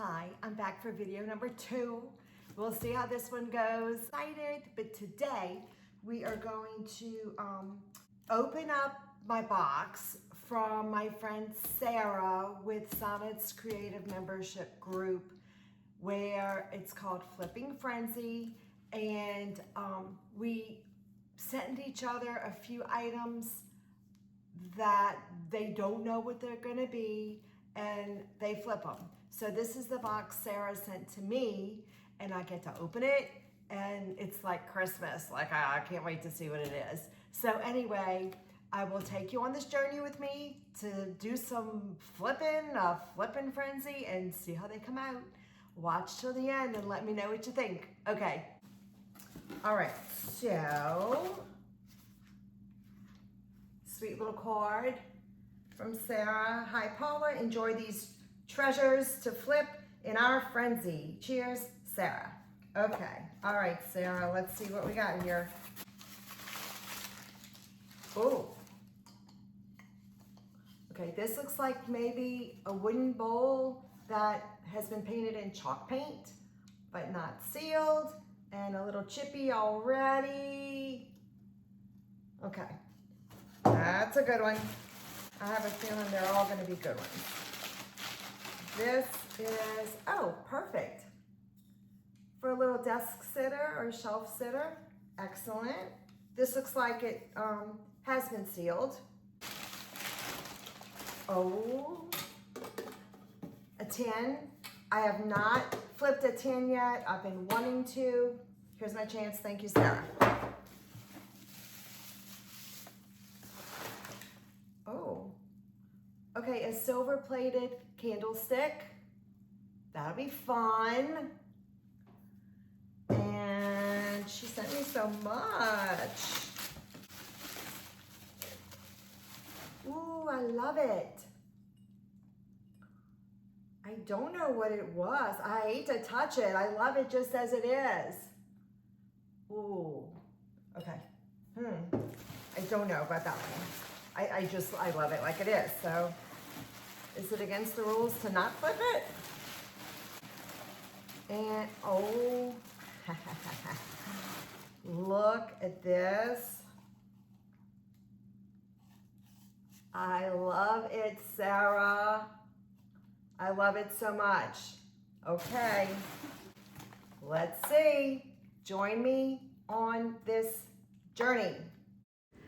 Hi, I'm back for video number 2. We'll see how this one goes. Excited, but today we are going to open up my box from my friend Sarah with Sonnet's Creative Membership Group, where it's called Flipping Frenzy, and we send each other a few items that they don't know what they're gonna be, and they flip them. So this is the box Sarah sent to me, and I get to open it, and it's like Christmas. Like, I can't wait to see what it is. So anyway, I will take you on this journey with me to do some flipping frenzy, and see how they come out. Watch till the end and let me know what you think. Okay. All right, so sweet little card from Sarah. Hi Paula, enjoy these treasures to flip in our frenzy. Cheers, Sarah. Okay, all right, Sarah, let's see what we got here. Oh, okay, this looks like maybe a wooden bowl that has been painted in chalk paint, but not sealed, and a little chippy already. Okay, that's a good one. I have a feeling they're all gonna be good ones. This is, oh, perfect. For a little desk sitter or shelf sitter, excellent. This looks like it has been sealed. Oh, a tin. I have not flipped a tin yet. I've been wanting to. Here's my chance. Thank you, Sarah. Oh, okay, a silver-plated candlestick. That'll be fun. And she sent me so much. Ooh, I love it. I don't know what it was. I hate to touch it. I love it just as it is. Ooh, okay. I don't know about that one. I love it like it is. So is it against the rules to not flip it? And oh, look at this. I love it, Sarah. I love it so much. Okay, let's see. Join me on this journey.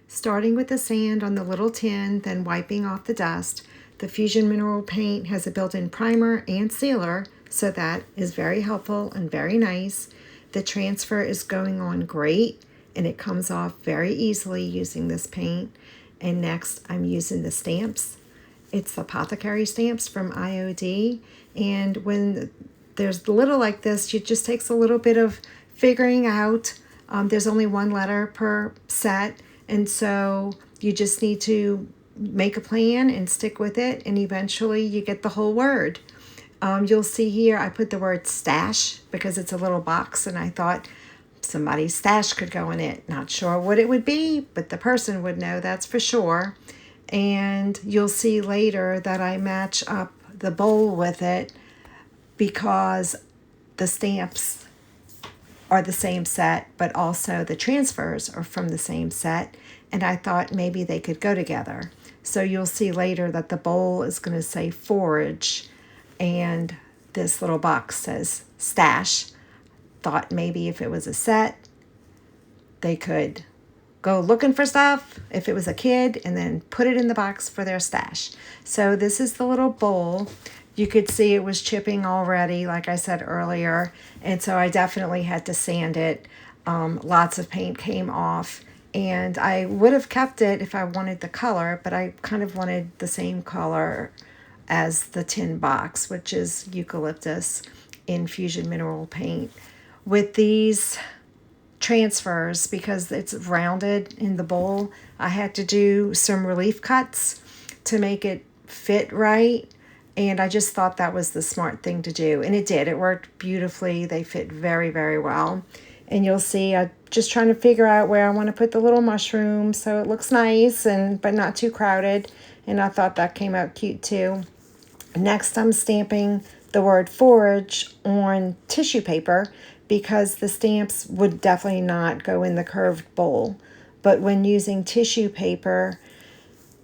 Starting with the sand on the little tin, then wiping off the dust. The Fusion Mineral Paint has a built-in primer and sealer, so that is very helpful and very nice. The transfer is going on great, and it comes off very easily using this paint. And next, I'm using the stamps. It's the Apothecary stamps from IOD, and when there's little like this, it just takes a little bit of figuring out. There's only one letter per set, and so you just need to make a plan and stick with it, and eventually you get the whole word. You'll see here I put the word stash because it's a little box, and I thought somebody's stash could go in it. Not sure what it would be, but the person would know, that's for sure. And you'll see later that I match up the bowl with it because the stamps are the same set, but also the transfers are from the same set, and I thought maybe they could go together. So you'll see later that the bowl is going to say forage, and this little box says stash. Thought maybe if it was a set, they could go looking for stuff if it was a kid and then put it in the box for their stash. So this is the little bowl. You could see it was chipping already, like I said earlier, and so I definitely had to sand it. Lots of paint came off, and I would have kept it if I wanted the color, but I kind of wanted the same color as the tin box, which is eucalyptus in Fusion Mineral Paint. With these transfers, because it's rounded in the bowl, I had to do some relief cuts to make it fit right, and I just thought that was the smart thing to do, and it did. It worked beautifully. They fit very, very well. And you'll see I'm just trying to figure out where I want to put the little mushroom so it looks nice but not too crowded, and I thought that came out cute too. Next, I'm stamping the word forage on tissue paper because the stamps would definitely not go in the curved bowl. But when using tissue paper,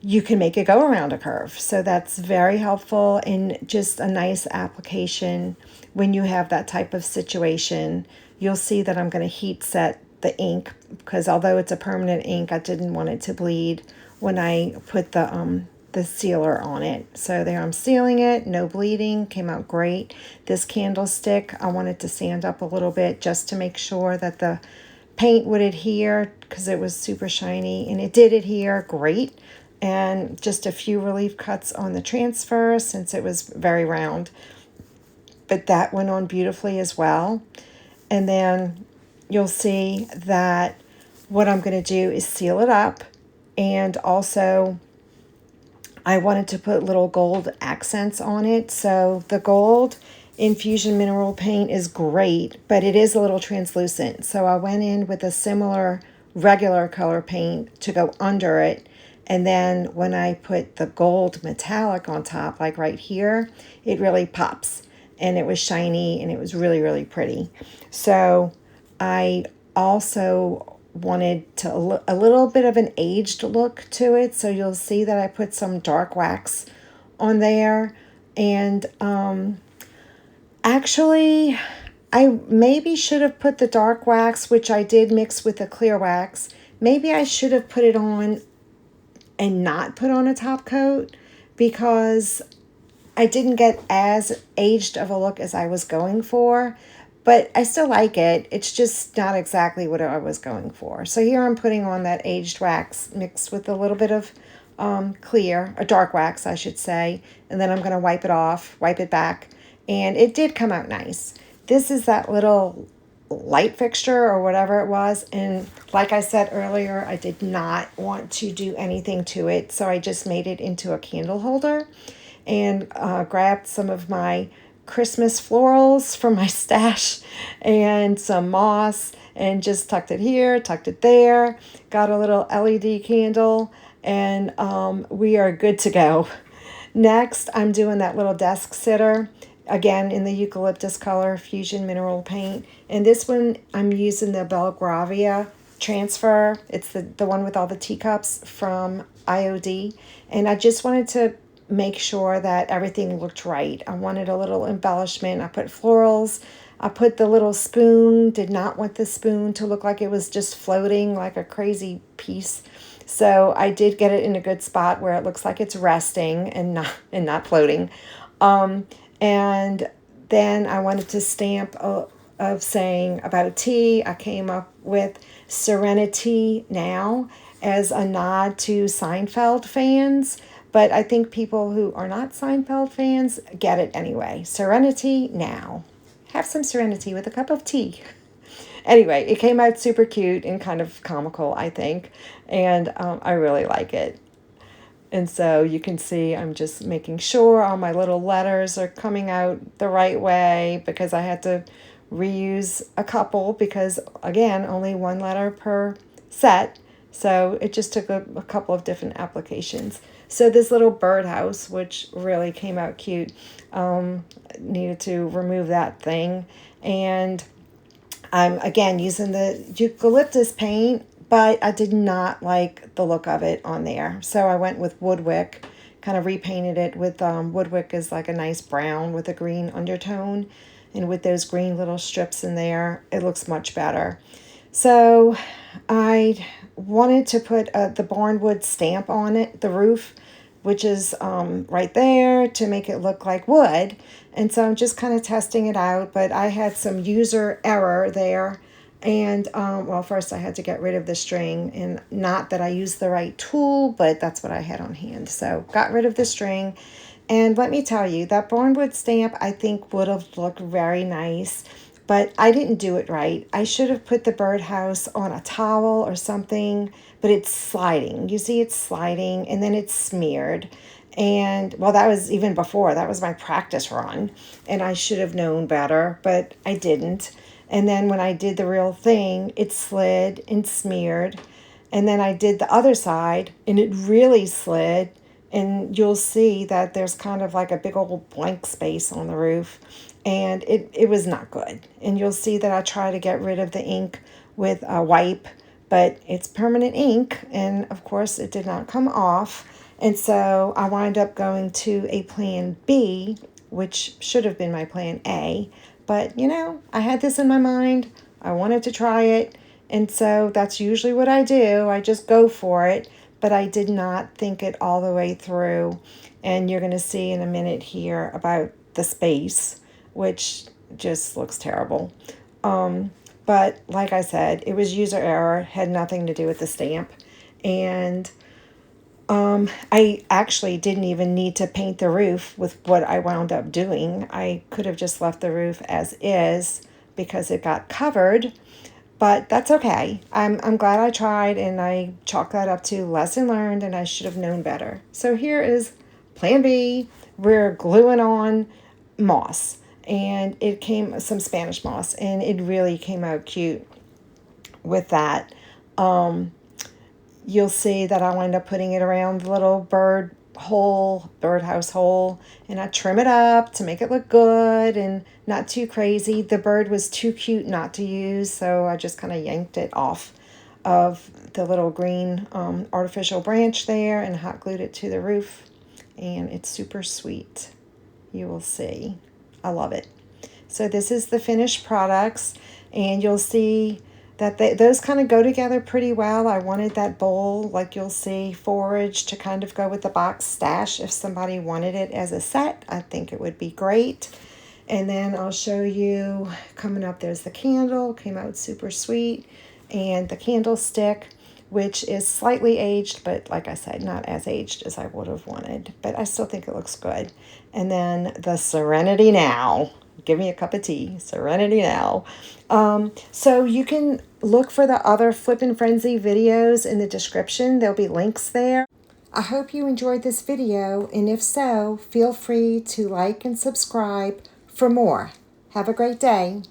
you can make it go around a curve. So that's very helpful and just a nice application when you have that type of situation. You'll see that I'm going to heat set the ink because although it's a permanent ink, I didn't want it to bleed when I put the sealer on it. So there I'm sealing it, no bleeding, came out great. This candlestick, I wanted to sand up a little bit just to make sure that the paint would adhere because it was super shiny, and it did adhere great. And just a few relief cuts on the transfer since it was very round. But that went on beautifully as well. And then you'll see that what I'm going to do is seal it up. And also, I wanted to put little gold accents on it. So the gold infusion mineral paint is great, but it is a little translucent. So I went in with a similar regular color paint to go under it. And then when I put the gold metallic on top, like right here, it really pops. And it was shiny and it was really, really pretty. So I also wanted to a little bit of an aged look to it. So you'll see that I put some dark wax on there. And actually, I maybe should have put the dark wax, which I did mix with the clear wax. Maybe I should have put it on and not put on a top coat because I didn't get as aged of a look as I was going for, but I still like it. It's just not exactly what I was going for. So here I'm putting on that aged wax mixed with a little bit of clear, or dark wax, I should say, and then I'm going to wipe it off, wipe it back, and it did come out nice. This is that little light fixture or whatever it was, and like I said earlier, I did not want to do anything to it, so I just made it into a candle holder and grabbed some of my Christmas florals from my stash and some moss and just tucked it here, tucked it there, got a little LED candle, and we are good to go. Next, I'm doing that little desk sitter, again in the eucalyptus color fusion mineral paint. And this one, I'm using the Belgravia transfer. It's the one with all the teacups from IOD. And I just wanted to make sure that everything looked right. I wanted a little embellishment. I put florals. I put the little spoon. Did not want the spoon to look like it was just floating like a crazy piece. So I did get it in a good spot where it looks like it's resting and not floating. And then I wanted to stamp of saying about a tea. I came up with Serenity Now as a nod to Seinfeld fans. But I think people who are not Seinfeld fans get it anyway. Serenity Now. Have some serenity with a cup of tea. Anyway, it came out super cute and kind of comical, I think. And I really like it. And so you can see I'm just making sure all my little letters are coming out the right way because I had to reuse a couple because, again, only one letter per set. So it just took a couple of different applications. So this little birdhouse, which really came out cute, needed to remove that thing. And I'm, again, using the eucalyptus paint, but I did not like the look of it on there. So I went with Woodwick, kind of repainted it with, Woodwick is like a nice brown with a green undertone. And with those green little strips in there, it looks much better. So I wanted to put the barnwood stamp on it, the roof, which is right there to make it look like wood. And so I'm just kind of testing it out, but I had some user error there. And, well, first I had to get rid of the string, and not that I used the right tool, but that's what I had on hand. So got rid of the string. And let me tell you, that barnwood stamp I think would have looked very nice, but I didn't do it right. I should have put the birdhouse on a towel or something, but it's sliding. You see it's sliding, and then it's smeared. And, well, that was even before. That was my practice run, and I should have known better, but I didn't. And then when I did the real thing, it slid and smeared. And then I did the other side, and it really slid, and you'll see that there's kind of like a big old blank space on the roof, and it was not good. And you'll see that I try to get rid of the ink with a wipe, but it's permanent ink, and of course it did not come off. And so I wind up going to a plan B, which should have been my plan A. But you know, I had this in my mind. I wanted to try it. And so that's usually what I do. I just go for it. But I did not think it all the way through. And you're going to see in a minute here about the space, which just looks terrible. But like I said, it was user error, had nothing to do with the stamp. And I actually didn't even need to paint the roof with what I wound up doing. I could have just left the roof as is because it got covered, but that's okay. I'm glad I tried, and I chalk that up to lesson learned, and I should have known better. So here is plan B. We're gluing on moss, and it came some Spanish moss, and it really came out cute with that. You'll see that I wind up putting it around the little birdhouse hole, and I trim it up to make it look good and not too crazy. The bird was too cute not to use, so I just kind of yanked it off of the little green artificial branch there and hot glued it to the roof, and it's super sweet. You will see. I love it. So this is the finished products, and you'll see that those kind of go together pretty well. I wanted that bowl, like you'll see, forage to kind of go with the box stash. If somebody wanted it as a set, I think it would be great. And then I'll show you coming up, there's the candle, came out super sweet, and the candlestick, which is slightly aged, but like I said, not as aged as I would have wanted, but I still think it looks good. And then the Serenity Now. Give me a cup of tea. Serenity Now. So you can look for the other Flippin' Frenzy videos in the description. There'll be links there. I hope you enjoyed this video, and if so, feel free to like and subscribe for more. Have a great day.